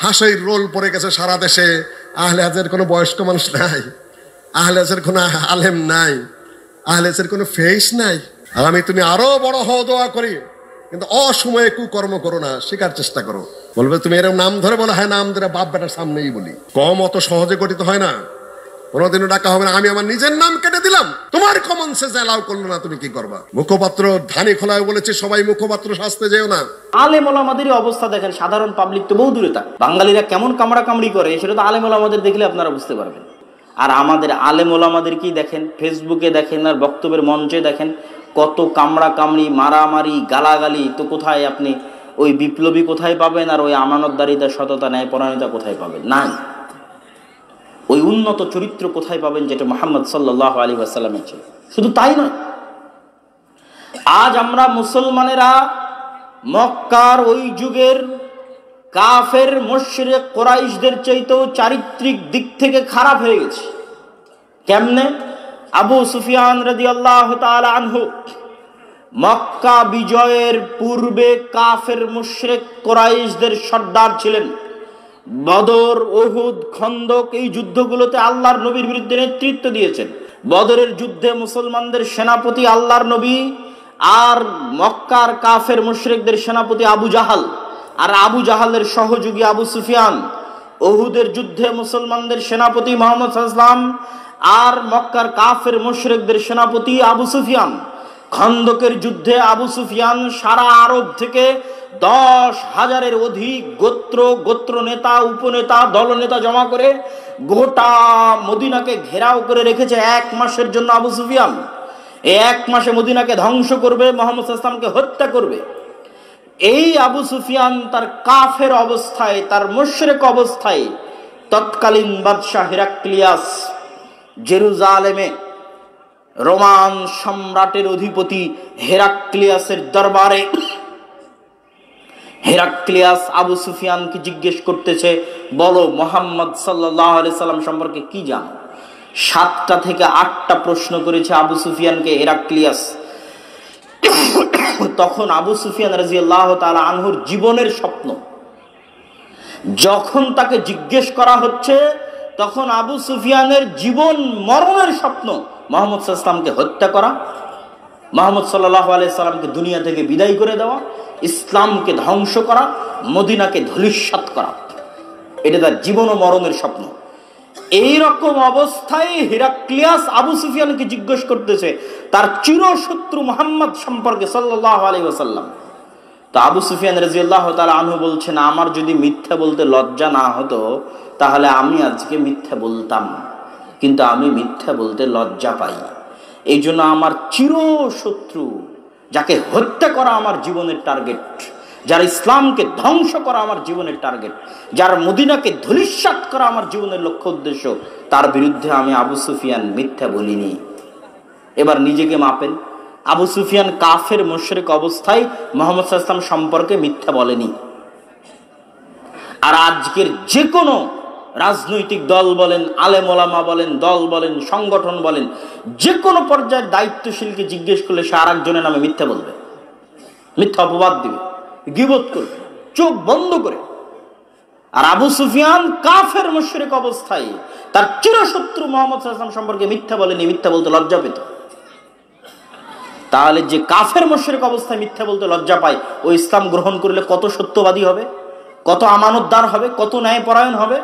হাসির রোল পড়ে গেছে সারা দেশে। আহলে হাদিসের কোনো বয়স্ক মানুষ নাই, আহলে হাদিসের কোনো আলেম নাই, আহলে হাদিসের কোনো ফেস নাই। আর আমি তুমি আরো বড় হও দোয়া করি, কিন্তু অসময়ে কুকর্ম করো না, শেখার চেষ্টা করো। বলবে তুমি এরকম নাম ধরে বলো, হ্যাঁ নাম ধরে বাপ বেটার সামনেই বলি। কম অত সহজে গঠিত হয় না, কোনোদিনও ডাকা হবে না। আমি আমার নিজের নাম কেটে দিলাম, তোমার কমন সেন্স অ্যালাউ করলো না, তুমি কি করবা? মুখপাত্র ধানি খোলায় বলেছে সবাই মুখপাত্র শাস্তে যেও না। আলেম ওলামাদের অবস্থা দেখেন, সাধারণ পাবলিক তো বহু দূরে থাক। বাঙালিরা কেমন কামড়া কামড়ি করে সেটা তো আলেম ওলামাদের দেখলে আপনারা বুঝতে পারবেন। আর আমাদের আলেম ওলামাদের কি দেখেন, ফেসবুকে দেখেন আর বক্তব্যের মঞ্চে দেখেন কত কামড়া কামড়ি, মারামারি, গালাগালি। তো কোথায় আপনি ওই বিপ্লবী কোথায় পাবেন, আর ওই আমানতদারিতা, সততা, ন্যায়পরায়ণতা কোথায় পাবেন? নাই। ওই উন্নত চরিত্র কোথায় পাবেন যেটা মুহাম্মদ সাল্লাল্লাহু আলাইহি ওয়াসাল্লামের ছিল? শুধু তাই নয়, আজ আমরা মুসলমানেরা মক্কার ওই যুগের কাফের মুশরিক কুরাইশদের চাইতেও চারিত্রিক দিক থেকে খারাপ হয়ে গেছে। কেমনে? আবু সুফিয়ান রাদিয়াল্লাহু তাআলা আনহু মক্কা বিজয়ের পূর্বে কাফের মুশরিক কুরাইশদের সর্দার ছিলেন। বদর, উহুদ, খন্দক এই যুদ্ধগুলোতে আল্লাহর নবীর বিরুদ্ধে নেতৃত্ব দিয়েছেন। বদরের যুদ্ধে মুসলমানদের সেনাপতি আল্লাহর নবী, আর মক্কার কাফের মুশরিকদের সেনাপতি আবু জাহাল, আর আবু জাহালের সহযোগী আবু সুফিয়ান। উহুদের যুদ্ধে মুসলমানদের সেনাপতি মুহাম্মদ সাল্লাল্লাহু আলাইহি ওয়াসাল্লাম, আর মক্কার কাফের মুশরিকদের সেনাপতি আবু সুফিয়ান। খন্দকের যুদ্ধে আবু সুফিয়ান সারা আরব থেকে 10,000-এর অধিক গোত্র নেতা, উপনেতা, দলনেতা জমা করে গোটা মদিনাকে ঘেরাও করে রেখেছে 1 মাসের জন্য। আবু সুফিয়ান এই 1 মাসে মদিনাকে ধ্বংস করবে, মুহাম্মদ সাল্লাল্লাহু আলাইহি ওয়াসাল্লামকে হত্যা করবে। এই আবু সুফিয়ান তার কাফের অবস্থায়, তার মুশরিক অবস্থায় তৎকালীন বাদশাহ হেরাক্লিয়াস জেরুজালেমে রোমান সম্রাটের অধিপতি হেরাক্লিয়াসের দরবারে হেরাক্লিয়াস আবু সুফিয়ানকে জিজ্ঞেস করতেছে, বলো মুহাম্মদ সাল্লাল্লাহু আলাইহি সাল্লাম সম্পর্কে কি জানো? 7টা থেকে 8টা প্রশ্ন করেছে আবু সুফিয়ানকে হেরাক্লিয়াস। তখন আবু সুফিয়ান রাদিয়াল্লাহু তাআলা আনহুর জীবনের স্বপ্ন যখন তাকে জিজ্ঞেস করা হচ্ছে, তখন আবু সুফিয়ানের জীবন মরণের স্বপ্ন মুহাম্মদ সাল্লাল্লাহু আলাইহি সাল্লামকে হত্যা করা, মুহাম্মদ সাল্লাল্লাহু আলাইহি সাল্লামকে দুনিয়া থেকে বিদায় করে দেওয়া, ইসলামকে ধ্বংস করা, মদিনাকে ধূলিসাৎ করা। এটা তার জীবন ও মরণের স্বপ্ন। এই রকম অবস্থায় হেরাক্লিয়াস আবু সুফিয়ানকে জিজ্ঞেস করতেছে তার চিরশত্রু মুহাম্মদ সম্পর্কে সাল্লাল্লাহু আলাইহি ওয়াসাল্লাম। তো আবু সুফিয়ান রাদিয়াল্লাহু তাআলা আনহু বলছেন, আমার যদি মিথ্যা বলতে লজ্জা না হতো তাহলে আমি আজকে মিথ্যা বলতাম, কিন্তু আমি মিথ্যা বলতে লজ্জা পাই। এই জন্য আমার চিরশত্রু, যাকে হত্যা করা আমার জীবনের টার্গেট, যার ইসলামকে ধ্বংস করা আমার জীবনের টার্গেট, যার মদিনাকে ধূলিসাৎ করা আমার জীবনের লক্ষ্য উদ্দেশ্য, তার বিরুদ্ধে আমি আবু সুফিয়ান মিথ্যা বলিনি। এবার নিজেকে মাপেন। আবু সুফিয়ান কাফের মুশরিক অবস্থায় মুহাম্মদ সাল্লাল্লাহু আলাইহি ওয়াসাল্লাম সম্পর্কে মিথ্যা বলেনি। আর আজকের যে কোনো রাজনৈতিক দল বলেন, আলেম ওলামা বলেন, দল বলেন, সংগঠন বলেন, যে কোনো পর্যায়ের দায়িত্বশীলকে জিজ্ঞেস করলে সে আরেকজনের নামে মিথ্যা বলবে, মিথ্যা অপবাদ দিবে, গীবত করবে চোখ বন্ধ করে। আর আবু সুফিয়ান কাফের মুশরিক অবস্থায় তার চিরশত্রু মুহাম্মদ সাল্লাল্লাহু আলাইহি ওয়াসাল্লাম সম্পর্কে মিথ্যা বলেনি, মিথ্যা বলতে লজ্জা পেত। তাহলে যে কাফের মুশরিক অবস্থায় মিথ্যা বলতে লজ্জা পায়, ও ইসলাম গ্রহণ করলে কত সত্যবাদী হবে, কত আমানতদার হবে, কত ন্যায়পরায়ণ হবে।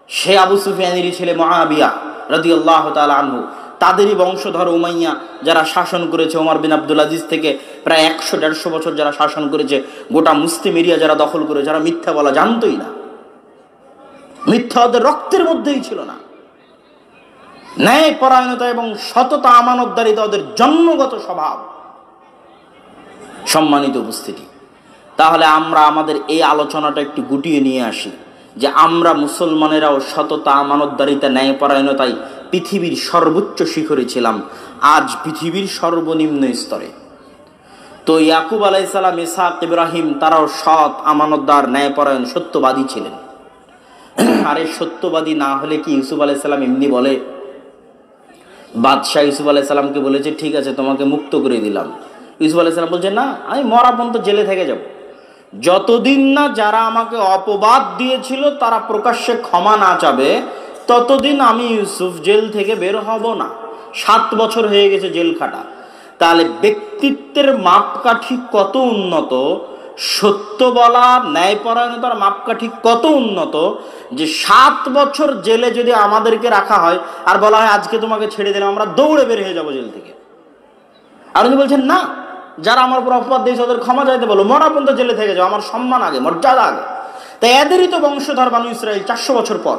সে আবু সুফিয়ানেরই ছেলে মুআবিয়া রাদিয়াল্লাহু তাআলা আনহু, তাদেরই বংশধর উমাইয়া, যারা শাসন করেছে ওমর বিন আব্দুল আজিজ থেকে প্রায় 100-150 বছর যারা শাসন করেছে, গোটা মুসলিম এরিয়া যারা দখল করে, যারা মিথ্যা বলা জানতোই না, মিথ্যা ওদের রক্তের মধ্যেই ছিল না। ন্যায়পরায়ণতা এবং সততা, আমানতদারিতা ওদের জন্মগত স্বভাব। সম্মানিত উপস্থিতি, তাহলে আমরা আমাদের এই আলোচনাটা একটু গুটিয়ে নিয়ে আসি যে আমরা মুসলমানেরাও সততা, আমানতদারিতা, ন্যায়পরায়ণতায় পৃথিবীর সর্বোচ্চ শিখরে ছিলাম, আজ পৃথিবীর সর্বনিম্ন স্তরে। তো ইয়াকুব আলাইহিস সালাম, ইসহাক, ইব্রাহিম তারাও সৎ, আমানতদার, ন্যায়পরায়ণ, সত্যবাদী ছিলেন। আরে সত্যবাদী না হলে কি ইউসুফ আলাইহিস সালাম এমনি বলে? বাদশাহ ইউসুফ আলাইহিস সালামকে বলেছে, ঠিক আছে তোমাকে মুক্ত করে দিলাম। ইউসুফ আলাইহিস সালাম বলছে, না আমি মরা পর্যন্ত জেলে থেকে যাব। যতদিন না যারা আমাকে অপবাদ দিয়েছিল তারা প্রকাশ্যে ক্ষমা না চাবে, ততদিন আমি ইউসুফ জেল থেকে বের হব না। 7 বছর হয়ে গেছে জেল খাটা। তাহলে ব্যক্তিত্বের মাপকাঠি কত উন্নত, সত্য বলা, ন্যায়পরায়ণতার মাপকাঠি কত উন্নত, যে 7 বছর জেলে যদি আমাদেরকে রাখা হয় আর বলা হয় আজকে তোমাকে ছেড়ে দিলাম, আমরা দৌড়ে বের হয়ে যাবো জেল থেকে। আর উনি বলছেন না, যারা আমার উপর অপবাদ দিয়েছে ওদের ক্ষমা চাইতে বলো, মরা পর্যন্ত জেলে থেকে যাও, আমার সম্মান আগে, মর্যাদা আগে। তাই এদেরই তো বংশধর বানু ইসরাইল 400 বছর পর।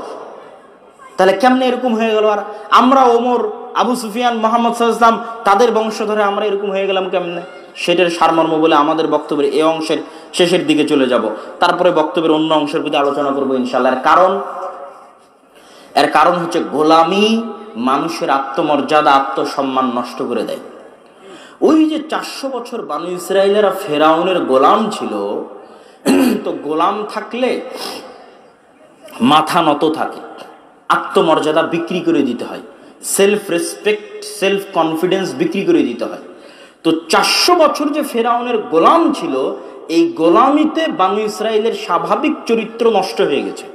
তাহলে কেমনে এরকম হয়ে গেল? আর আমরা ওমর, আবু সুফিয়ান, মোহাম্মদ সাল্লাল্লাহু আলাইহি ওয়াসাল্লাম তাদের বংশধরে আমরা এরকম হয়ে গেলাম কেমনে? সেটার সারমর্ম বলে আমাদের বক্তব্যের এই অংশের শেষের দিকে চলে যাব। তারপরে বক্তব্যের অন্য অংশের প্রতি আলোচনা করবো ইনশাআল্লাহ। এর কারণ হচ্ছে গোলামি মানুষের আত্মমর্যাদা, আত্মসম্মান নষ্ট করে দেয়। ওই যে 400 বছর বানু ইসরাইলেরা ফেরাউনের গোলাম ছিল, তো গোলাম থাকলে মাথা নত থাকে, আত্মমর্যাদা বিক্রি করে দিতে হয়, সেলফ রেসপেক্ট, সেলফ কনফিডেন্স বিক্রি করে দিতে হয়। তো 400 বছর যে ফেরাউনের গোলাম ছিল, এই গোলামিতে বানু ইসরাইলের স্বাভাবিক চরিত্র নষ্ট হয়ে গেছে।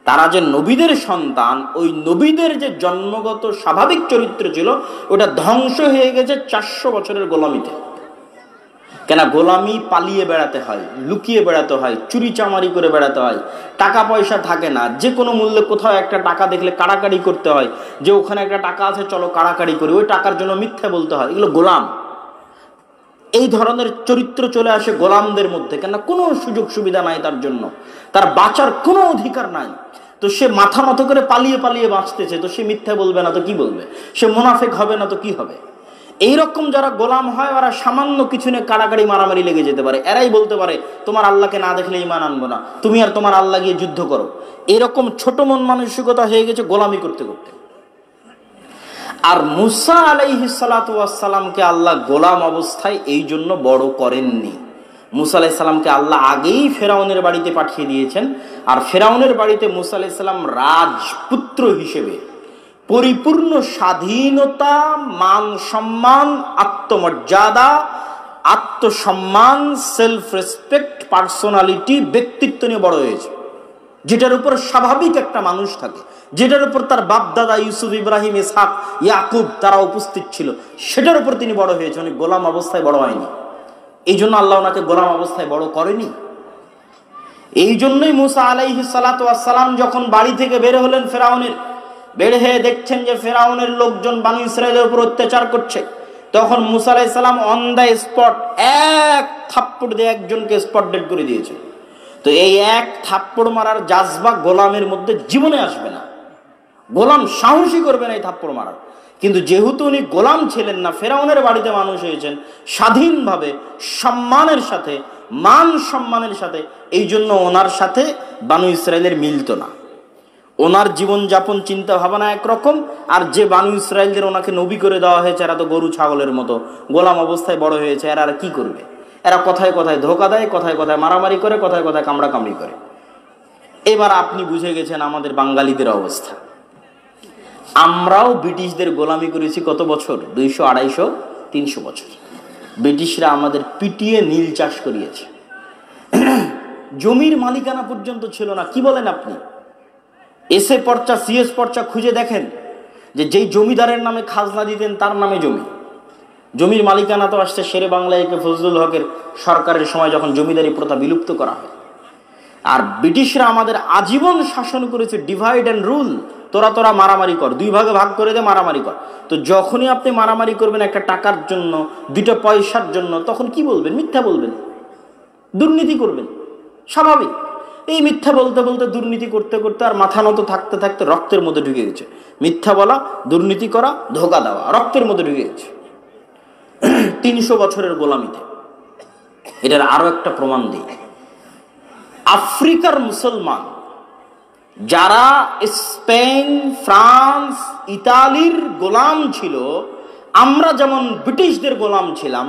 তারা যে নবীদের সন্তান, ওই নবীদের যে জন্মগত স্বাভাবিক চরিত্র ছিল ওটা ধ্বংস হয়ে গেছে 400 বছরের গোলামিতে। কেন? গোলামি পালিয়ে বেড়াতে হয়, লুকিয়ে বেড়াতে হয়, চুরি চামারি করে বেড়াতে হয়, টাকা পয়সা থাকে না, যে কোনো মূল্যে কোথাও একটা টাকা দেখলে কাড়াকাড়ি করতে হয়, যে ওখানে একটা টাকা আছে চলো কাড়াকাড়ি করি, ওই টাকার জন্য মিথ্যা বলতে হয়, এগুলো গোলাম। এই ধরনের চরিত্র চলে আসে গোলামদের মধ্যে। কেন? কোনো সুযোগ সুবিধা নাই তার জন্য, তার বাঁচার কোনো অধিকার নাই। তো সে মাথা মতো করে পালিয়ে পালিয়ে বাঁচতেছে, তো সে মিথ্যা বলবে না তো কি বলবে? সে মুনাফিক হবে না তো কি হবে? এইরকম যারা গোলাম হয় ওরা সামান্য কিছু নিয়ে কাড়াকাড়ি মারামারি লেগে যেতে পারে। এরাই বলতে পারে তোমার আল্লাহকে না দেখলে ঈমান আনবো না, তুমি আর তোমার আল্লাহ গিয়ে যুদ্ধ করো। এরকম ছোট মন মানসিকতা হয়ে গেছে গোলামি করতে করতে। আর মুসা আলাইহিস সালাতু ওয়াস সালামকে আল্লাহ গোলাম অবস্থায় এই জন্য বড় করেননি। মুসা আলাইহিস সালামকে আল্লাহ আগেই ফেরাউনের বাড়িতে পাঠিয়ে দিয়েছেন। আর ফেরাউনের বাড়িতে মুসা আলাইহিস সালাম রাজপুত্র হিসেবে পরিপূর্ণ স্বাধীনতা, মান সম্মান, আত্মমর্যাদা, আত্মসম্মান, সেলফ রেসপেক্ট, পার্সোনালিটি, ব্যক্তিত্ব নিয়ে বড় হয়েছে। যেটার উপর স্বাভাবিক একটা মানুষ থাকে, যেটার উপর তার বাপ দাদা ইউসুফ, ইব্রাহিম, ইসহাক, ইয়াকুব তারা উপস্থিত ছিল, সেটার উপর তিনি বড় হয়েছে। উনি গোলাম অবস্থায় বড় হয়নি। এই জন্য আল্লাহ ওনাকে গোলাম অবস্থায় বড় করেনি। এই জন্যই মুসা আলাইহিস সালাতু ওয়াস সালাম যখন বাড়ি থেকে বের হলেন ফেরাউনের, বের হয়ে দেখছেন যে ফেরাউনের লোকজন বানু ইসরাইলের উপর অত্যাচার করছে, তখন মুসা আলাইহিস সালাম অন দ্য স্পট এক থাপ্পড় দিয়ে একজনকে স্পট ডেড করে দিয়েছে। তো এই এক থাপ্পড় মারার জাজবা গোলামের মধ্যে জীবনে আসবে না, গোলাম সাহসী করবে না এই থাপ্পড় মারার। কিন্তু যেহেতু উনি গোলাম ছিলেন না, ফেরাউনের বাড়িতে মানুষ হয়েছেন স্বাধীনভাবে, সম্মানের সাথে, মান সম্মানের সাথে, এই জন্য ওনার সাথে বানু ইসরাইলের মিলত না। ওনার জীবনযাপন চিন্তা ভাবনা একরকম, আর যে বানু ইসরাইলদের ওনাকে নবী করে দেওয়া হয়েছে এরা তো গরু ছাগলের মতো গোলাম অবস্থায় বড় হয়েছে। এরা আর কি করবে? এরা কথায় কথায় ধোকা দেয়, কথায় কথায় মারামারি করে, কথায় কথায় কামড়াকামড়ি করে। এবার আপনি বুঝে গেছেন আমাদের বাঙালিদের অবস্থা। আমরাও ব্রিটিশদের গোলামি করেছি কত বছর? 200, 250, 300 বছর। ব্রিটিশরা আমাদের পিটিয়ে নীল চাষ করিয়েছে, জমির মালিকানা পর্যন্ত ছিল না। কি বলেন আপনি? এসএ পর্চা, সিএস পর্চা খুঁজে দেখেন যে যেই জমিদারের নামে খাজনা দিতেন তার নামে জমি। জমির মালিকানা তো আসছে শেরে বাংলায় ফজলুল হকের সরকারের সময়, যখন জমিদারি প্রথা বিলুপ্ত করা হয়। আর ব্রিটিশরা আমাদের আজীবন শাসন করেছে ডিভাইড অ্যান্ড রুল। তোরা তোরা মারামারি কর, 2 ভাগে ভাগ করে দে, মারামারি কর। তো যখনই আপনি মারামারি করবেন একটা টাকার জন্য, 2টা পয়সার জন্য, তখন কি বলবেন? মিথ্যা বলবেন, দুর্নীতি করবেন, স্বাভাবিক। এই মিথ্যা বলতে বলতে, দুর্নীতি করতে করতে আর মাথা নত থাকতে থাকতে রক্তের মধ্যে ঢুকে গেছে। মিথ্যা বলা, দুর্নীতি করা, ধোকা দেওয়া রক্তের মধ্যে ঢুকে গেছে 300 বছরের গোলামিতে। এটার আরো একটা প্রমাণ দিই। আফ্রিকার মুসলমান যারা স্পেন, ফ্রান্স, ইতালির গোলাম ছিল, আমরা যেমন ব্রিটিশদের গোলাম ছিলাম,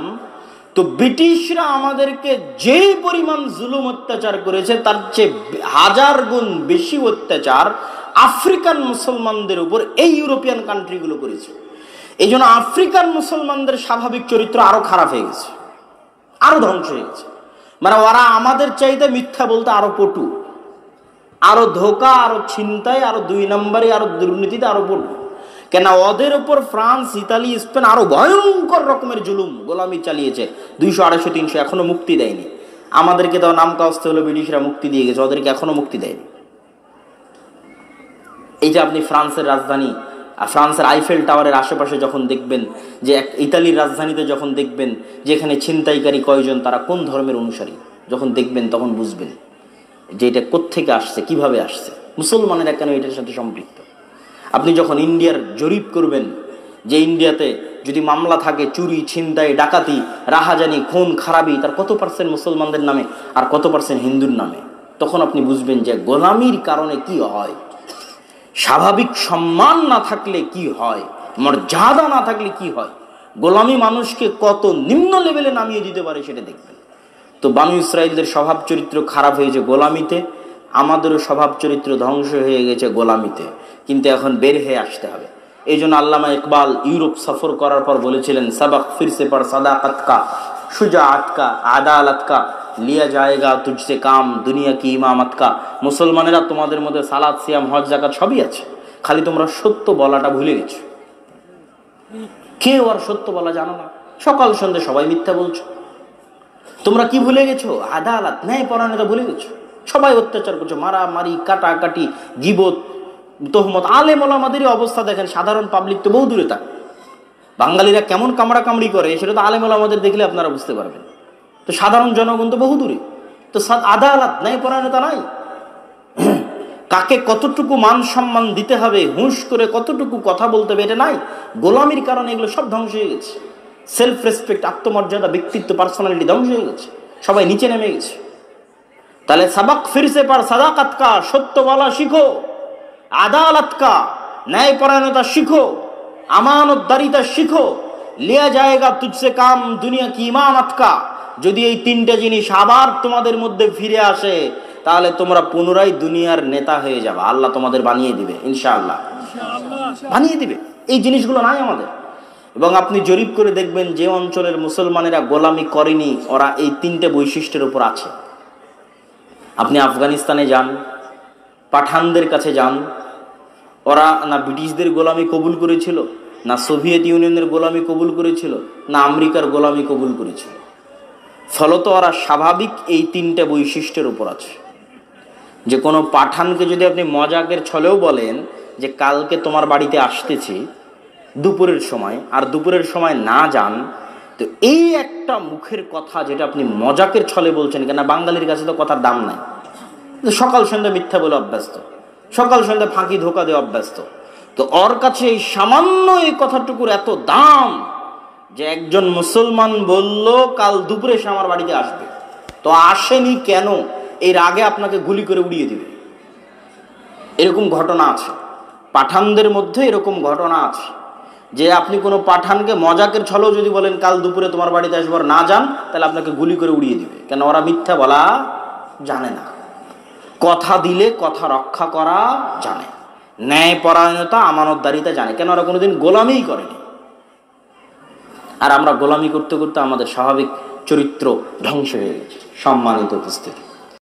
তো ব্রিটিশরা আমাদেরকে যে পরিমাণ জুলুম অত্যাচার করেছে তার চেয়ে 1000 গুণ বেশি অত্যাচার আফ্রিকান মুসলমানদের উপর এই ইউরোপিয়ান কান্ট্রিগুলো করেছে। এই জন্য আফ্রিকান মুসলমানদের স্বাভাবিক চরিত্র আরো খারাপ হয়ে গেছে, আরো ধ্বংস হয়ে গেছে। মানে ওরা আমাদের চাইতে মিথ্যা বলতে আরো পটু, আরো ধোকা, আরো ছিনতাই, আরো 2 নম্বরে, আরো দুর্নীতিতে আরো পটু। কেন ওদের উপর ফ্রান্স, ইতালি, স্পেন আরো ভয়ঙ্কর রকমের জুলুম গোলামি চালিয়েছে, 200, 250, 300, এখনো মুক্তি দেয়নি। আমাদেরকে তো নাম কাস্তে হলো ব্রিটিশরা মুক্তি দিয়ে গেছে, ওদেরকে এখনো মুক্তি দেয়নি। এই যে আপনি ফ্রান্সের রাজধানী, ফ্রান্সের আইফেল টাওয়ারের আশেপাশে যখন দেখবেন, যে ইতালির রাজধানীতে যখন দেখবেন যেখানে ছিনতাইকারী কয়জন, তারা কোন ধর্মের অনুসারী, যখন দেখবেন তখন বুঝবেন যে এটা কোত্থেকে আসছে, কিভাবে আসছে, মুসলমানেরা কেন এটার সাথে সম্পৃক্ত। আপনি যখন ইন্ডিয়ার জরিপ করবেন, যে ইন্ডিয়াতে যদি মামলা থাকে চুরি, ছিনতাই, ডাকাতি, রাহাজানি, খুন খারাপি, তার কত পার্সেন্ট মুসলমানদের নামে আর কত পার্সেন্ট হিন্দুর নামে, তখন আপনি বুঝবেন যে গোলামির কারণে কি হয়, স্বাভাবিক সম্মান না থাকলে কি হয়, মর্যাদা না থাকলে কি হয়, গোলামি মানুষকে কত নিম্ন লেভেলে নামিয়ে দিতে পারে সেটা দেখবেন। তো বানু ইসরাইলদের স্বভাব চরিত্র খারাপ হয়েছে গোলামিতে, আমাদেরও স্বভাব চরিত্র ধ্বংস হয়ে গেছে গোলামিতে, কিন্তু এখন বের হয়ে আসতে হবে। এই জন্য আল্লামা ইকবাল ইউরোপ সফর করার পর বলেছিলেন, সবক ফিরসে পর সাদাকত কা, শুজাআত কা, আদালত কা, লিয়া যায়গা তুঝসে কাম, দুনিয়া কি ইমামত কা। মুসলমানেরা, তোমাদের মধ্যে সালাত, সিয়াম, হজ, যাকাত সবই আছে, খালি তোমরা সত্য বলাটা ভুলে গেছো। কেউ আর সত্য বলা জানো না, সকাল সন্ধ্যে সবাই মিথ্যা বলছো। তোমরা কি ভুলে গেছো? আদালত, ন্যায় পরায়ণতা ভুলে গেছো। সবাই অত্যাচার করছো, মারামারি, কাটাকাটি, গিবত, তহমত। আলেম ওলামাদেরই অবস্থা দেখেন, সাধারণ পাবলিক তো বহু দূরে থাকে। বাঙালিরা কেমন কামড়াকামড়ি করে সেটা তো আলেম ওলামাদের দেখলে আপনারা বুঝতে পারবেন। তো সাধারণ জনগণ তো বহু দূরে। তো আদালত, ন্যায় পরায়ণতা নাই। কাকে কতটুকু মান সম্মান দিতে হবে, হুঁশ করে কতটুকু কথা বলতে হবে, এটা নাই। গোলামির কারণে এগুলো সব ধ্বংস হয়ে গেছে। সেলফ রেসপেক্ট, আত্মমর্যাদা, ব্যক্তিত্ব, পার্সোনালিটি ধ্বংস হয়ে গেছে, সবাই নিচে নেমে গেছে। তাহলে সবক ফিরসে পার সাদাকাত কা, সত্য বলা শিখো, আদালত কা, ন্যায় পরায়ণতা শিখো, আমানতদারিতা শিখো, লিয়া যায়গা তুঝসে কাম, দুনিয়া কি ইমামত কা। যদি এই 3টে জিনিস আবার তোমাদের মধ্যে ফিরে আসে, তাহলে তোমরা পুনরায় দুনিয়ার নেতা হয়ে যাবে, আল্লাহ তোমাদের বানিয়ে দিবে, ইনশাআল্লাহ বানিয়ে দিবে। এই জিনিসগুলো নাই আমাদের। এবং আপনি জরিপ করে দেখবেন, যে অঞ্চলের মুসলমানেরা গোলামি করেনি, ওরা এই 3টে বৈশিষ্ট্যের উপর আছে। আপনি আফগানিস্তানে যান, পাঠানদের কাছে যান, ওরা না ব্রিটিশদের গোলামি কবুল করেছিল, না সোভিয়েত ইউনিয়নের গোলামি কবুল করেছিল, না আমেরিকার গোলামি কবুল করেছিল। ফলত ওরা স্বাভাবিক এই 3টে বৈশিষ্ট্যের উপর আছে। যে কোনো পাঠানকে যদি আপনি মজাকের ছলেও বলেন যে কালকে তোমার বাড়িতে আসতেছি দুপুরের সময়, আর দুপুরের সময় না যান, তো এই একটা মুখের কথা যেটা আপনি মজাকের ছলে বলছেন, কেন বাঙালির কাছে তো কথার দাম নাই। সকাল সন্ধ্যা মিথ্যা বলে অভ্যস্ত, সকাল সন্ধ্যা ফাঁকি ধোকা দিয়ে অভ্যস্ত। তো ওর কাছে এই সামান্য এই কথাটুকুর এত দাম যে একজন মুসলমান বলল কাল দুপুরে সে আমার বাড়িতে আসবে, তো আসেনি কেন, এর আগে আপনাকে গুলি করে উড়িয়ে দিবে। এরকম ঘটনা আছে পাঠানদের মধ্যে, এরকম ঘটনা আছে যে আপনি কোনো পাঠানকে মজাকের ছলেও যদি বলেন কাল দুপুরে তোমার বাড়িতে আসবো, না যান, তাহলে আপনাকে গুলি করে উড়িয়ে দিবে। কেন? ওরা মিথ্যা বলা জানে না, কথা দিলে কথা রক্ষা করা জানে, ন্যায় পরায়ণতা, আমানতদারিতা জানে। কেন? ওরা কোনোদিন গোলামিই করেনি। আর আমরা গোলামি করতে করতে আমাদের স্বাভাবিক চরিত্র ধ্বংস হয়ে গেছে। সম্মানিত উপস্থিতি,